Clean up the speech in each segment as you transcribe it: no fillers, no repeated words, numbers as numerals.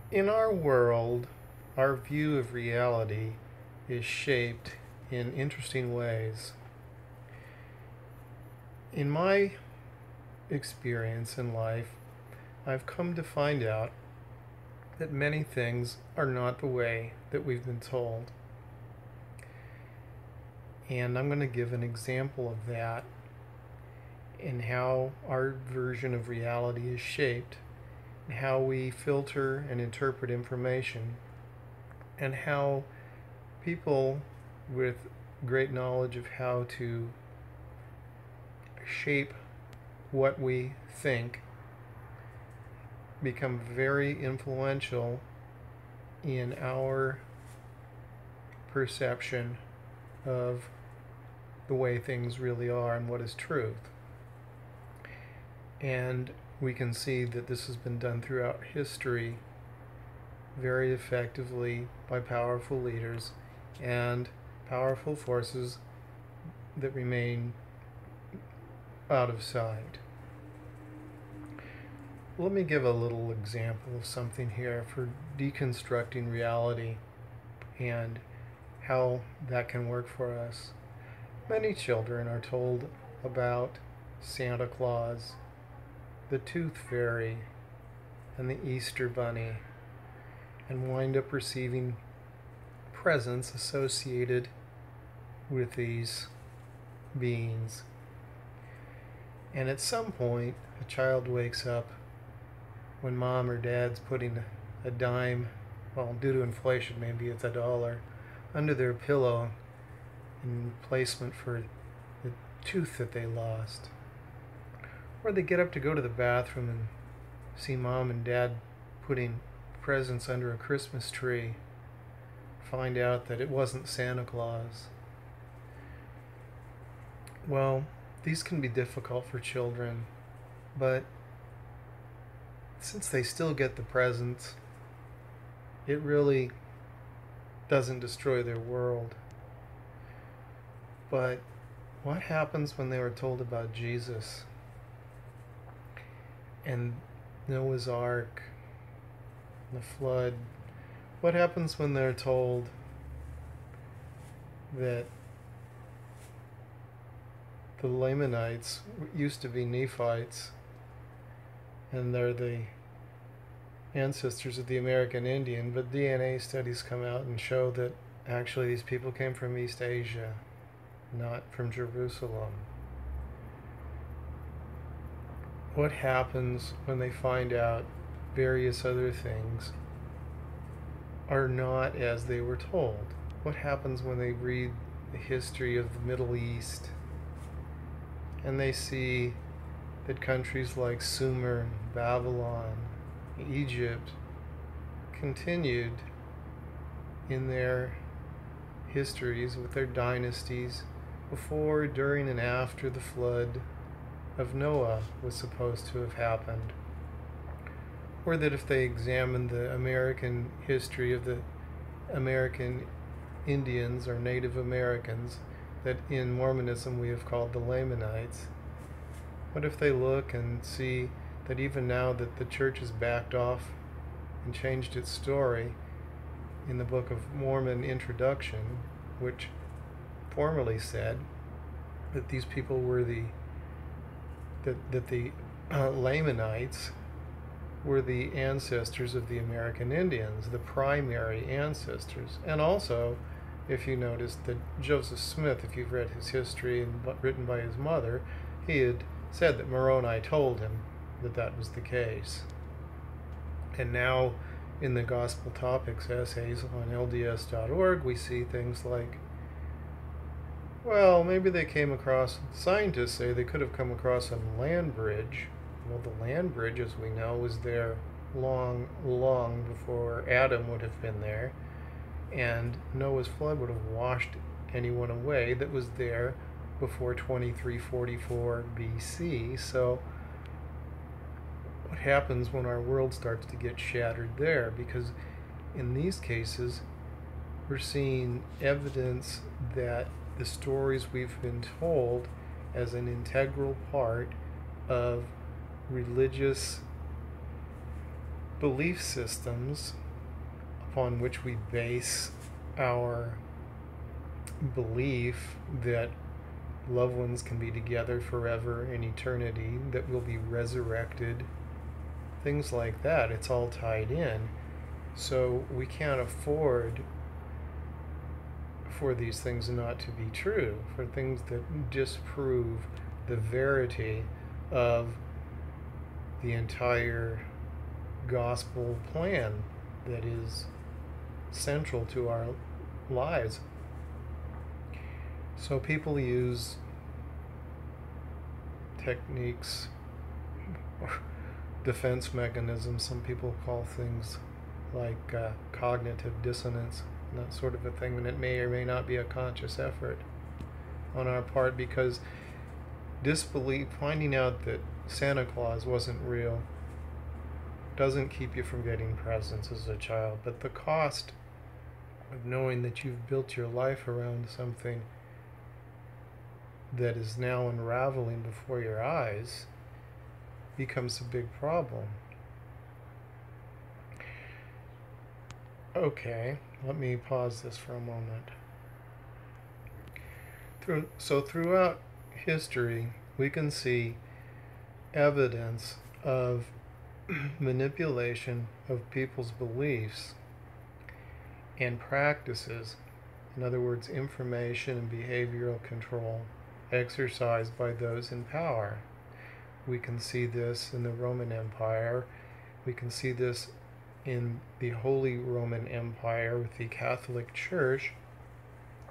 In our world, our view of reality is shaped in interesting ways. In my experience in life, I've come to find out that many things are not the way that we've been told. And I'm going to give an example of that in how our version of reality is shaped, and how we filter and interpret information, and how people with great knowledge of how to shape what we think become very influential in our perception of the way things really are and what is truth. And we can see that this has been done throughout history very effectively by powerful leaders and powerful forces that remain out of sight. Let me give a little example of something here for deconstructing reality and how that can work for us. Many children are told about Santa Claus, the Tooth Fairy, and the Easter Bunny, and wind up receiving presents associated with these beings. And at some point, a child wakes up when mom or dad's putting a dime, well, due to inflation, maybe it's $1, under their pillow in replacement for the tooth that they lost. Or they get up to go to the bathroom and see mom and dad putting presents under a Christmas tree, find out that it wasn't Santa Claus. Well, these can be difficult for children, but since they still get the presents, it really doesn't destroy their world. But what happens when they were told about Jesus and Noah's Ark, the flood? What happens when they're told that the Lamanites used to be Nephites and they're the ancestors of the American Indian, but DNA studies come out and show that actually these people came from East Asia, not from Jerusalem? What happens when they find out various other things are not as they were told? What happens when they read the history of the Middle East and they see that countries like Sumer, Babylon, Egypt continued in their histories with their dynasties before, during, and after the flood of Noah was supposed to have happened? Or that if they examined the American history of the American Indians or Native Americans that in Mormonism we have called the Lamanites, what if they look and see that even now that the church has backed off and changed its story in the Book of Mormon introduction, which formerly said that these people were the Lamanites were the ancestors of the American Indians, the primary ancestors. And also, if you noticed that Joseph Smith, if you've read his history and written by his mother, he had said that Moroni told him that that was the case. And now in the Gospel Topics essays on LDS.org, we see things like, well, maybe they came across, scientists say they could have come across a land bridge. Well, the land bridge, as we know, was there long, long before Adam would have been there, and Noah's flood would have washed anyone away that was there before 2344 BC. So what happens when our world starts to get shattered there? Because in these cases, we're seeing evidence that the stories we've been told as an integral part of religious belief systems upon which we base our belief that loved ones can be together forever in eternity, that we'll be resurrected, things like that. It's all tied in. So we can't afford for these things not to be true, for things that disprove the verity of the entire gospel plan that is central to our lives. So people use techniques or defense mechanisms. Some people call things like cognitive dissonance and that sort of a thing, and it may or may not be a conscious effort on our part, because disbelief, finding out that Santa Claus wasn't real, doesn't keep you from getting presents as a child, but the cost of knowing that you've built your life around something that is now unraveling before your eyes becomes a big problem. Okay, let me pause this for a moment. So throughout history, we can see evidence of manipulation of people's beliefs and practices. In other words, information and behavioral control exercised by those in power. We can see this in the Roman Empire. We can see this in the Holy Roman Empire with the Catholic Church.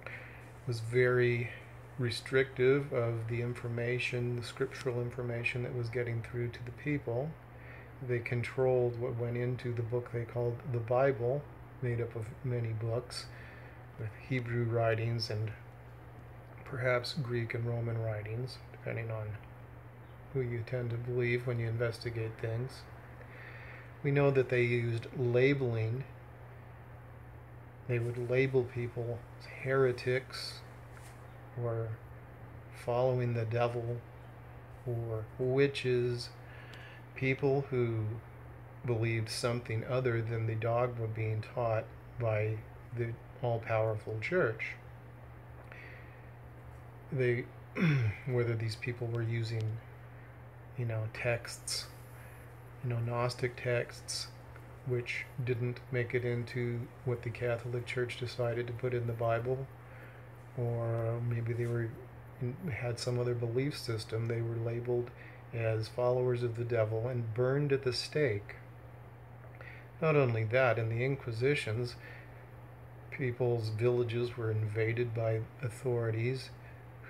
It was very restrictive of the information, the scriptural information that was getting through to the people. They controlled what went into the book they called the Bible, made up of many books, with Hebrew writings and perhaps Greek and Roman writings, depending on who you tend to believe when you investigate things. We know that they used labeling. They would label people as heretics, or following the devil, or witches, people who believed something other than the dogma being taught by the all-powerful church. They, whether these people were using, texts, Gnostic texts, which didn't make it into what the Catholic Church decided to put in the Bible, or maybe they had some other belief system. They were labeled as followers of the devil and burned at the stake. Not only that, in the Inquisitions, people's villages were invaded by authorities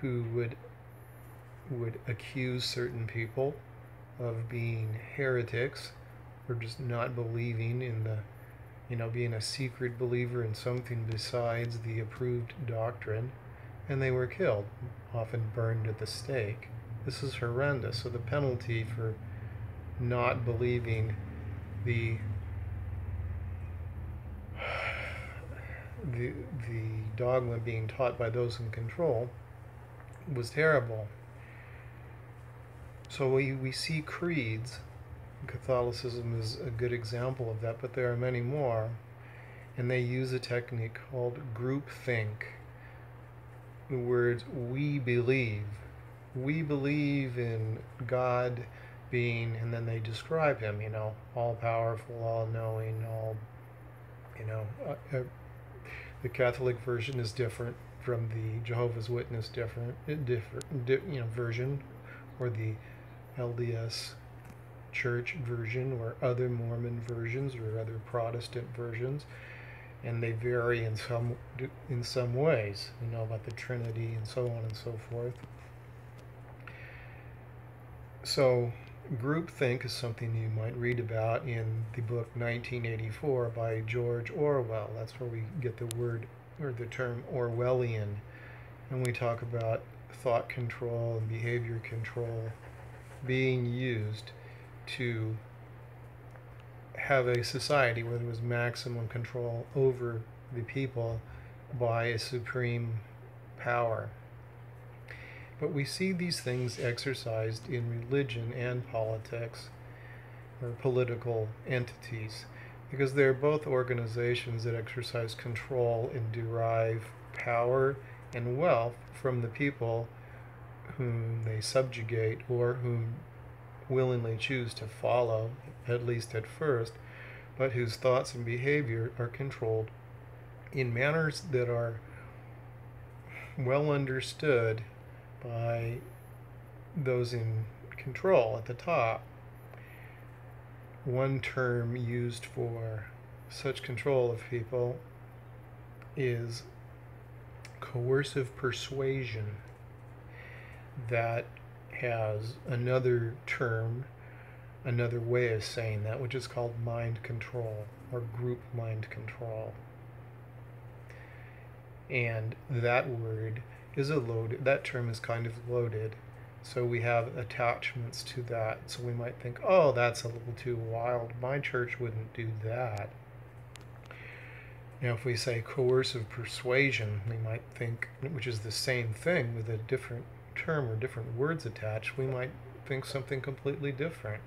who would accuse certain people of being heretics, or just not believing in the, being a secret believer in something besides the approved doctrine, and they were killed, often burned at the stake. This is horrendous. So the penalty for not believing the dogma being taught by those in control was terrible. So we see creeds. Catholicism is a good example of that, but there are many more, and they use a technique called groupthink. The words "we believe." We believe in God being, and then they describe him, all-powerful, all-knowing, the Catholic version is different from the Jehovah's Witness version, or the LDS Church version, or other Mormon versions, or other Protestant versions, and they vary in some ways, about the Trinity and so on and so forth. So groupthink is something you might read about in the book 1984 by George Orwell. That's where we get the word, or the term, Orwellian. And we talk about thought control and behavior control being used to have a society where there was maximum control over the people by a supreme power. But we see these things exercised in religion and politics. or political entities, because they're both organizations that exercise control and derive power and wealth from the people whom they subjugate or whom willingly choose to follow, at least at first, but whose thoughts and behavior are controlled in manners that are well understood by those in control at the top. One term used for such control of people is coercive persuasion. That has another term, another way of saying that, which is called mind control or group mind control. And that word is that term is kind of loaded. So we have attachments to that. So we might think, oh, that's a little too wild. My church wouldn't do that. Now, if we say coercive persuasion, we might think, which is the same thing with a different term or different words attached, we might think something completely different.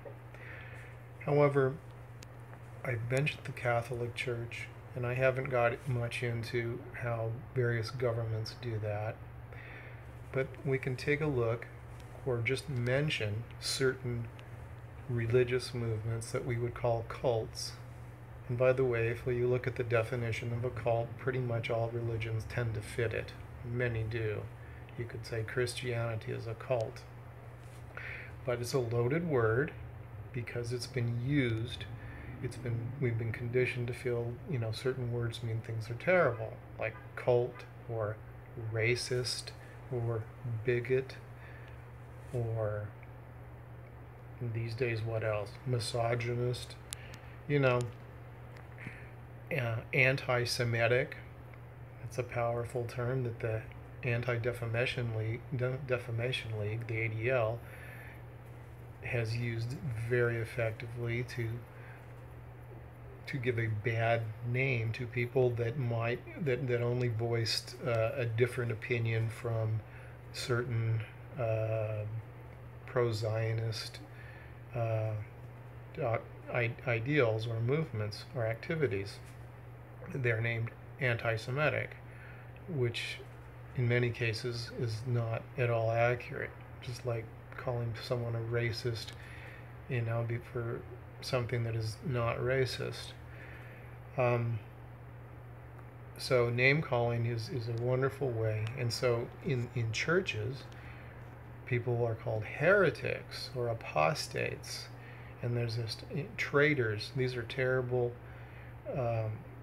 However, I've mentioned the Catholic Church, and I haven't got much into how various governments do that. But we can take a look or just mention certain religious movements that we would call cults. And by the way, if you look at the definition of a cult, pretty much all religions tend to fit it. Many do. You could say Christianity is a cult. But it's a loaded word because it's been used. We've been conditioned to feel, certain words mean things are terrible, like cult or racist or bigot or these days what else? Misogynist, anti-Semitic. It's a powerful term that the Anti-Defamation League, the ADL, has used very effectively to give a bad name to people that only voiced a different opinion from certain pro-Zionist ideals or movements or activities. They're named anti-Semitic, which in many cases is not at all accurate. Just like calling someone a racist, for something that is not racist. So name calling is a wonderful way. And so in churches, people are called heretics or apostates. And there's this traitors. These are terrible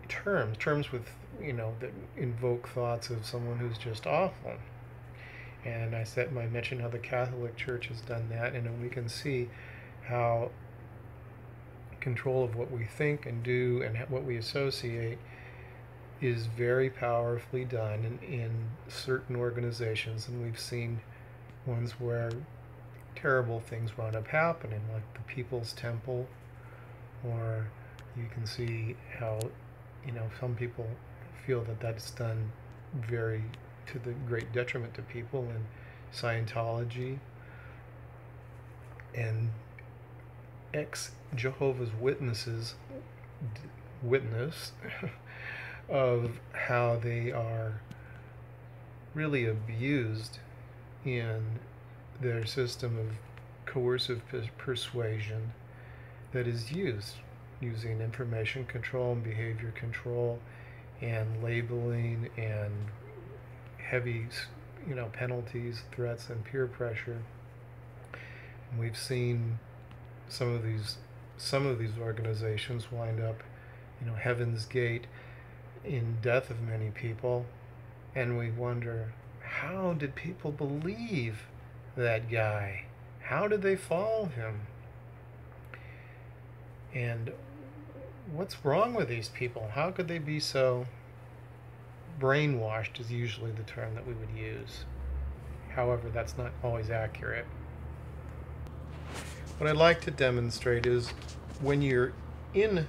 terms with, that invoke thoughts of someone who's just awful. And I mentioned how the Catholic Church has done that, and we can see how control of what we think and do and what we associate is very powerfully done in certain organizations, and we've seen ones where terrible things wound up happening, like the People's Temple, or you can see how some people feel that that's done very to the great detriment to people in Scientology and ex-Jehovah's Witnesses witness of how they are really abused in their system of coercive persuasion that is using information control and behavior control and labeling and heavy penalties, threats, and peer pressure. And we've seen some of these organizations wind up Heaven's Gate in death of many people, and we wonder, how did people believe that guy? How did they follow him? And what's wrong with these people? How could they be so brainwashed is usually the term that we would use. However, that's not always accurate. What I'd like to demonstrate is when you're in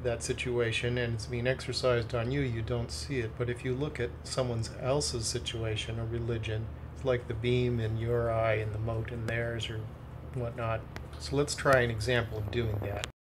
that situation and it's being exercised on you, you don't see it. But if you look at someone else's situation or religion, it's like the beam in your eye and the mote in theirs or whatnot. So let's try an example of doing that.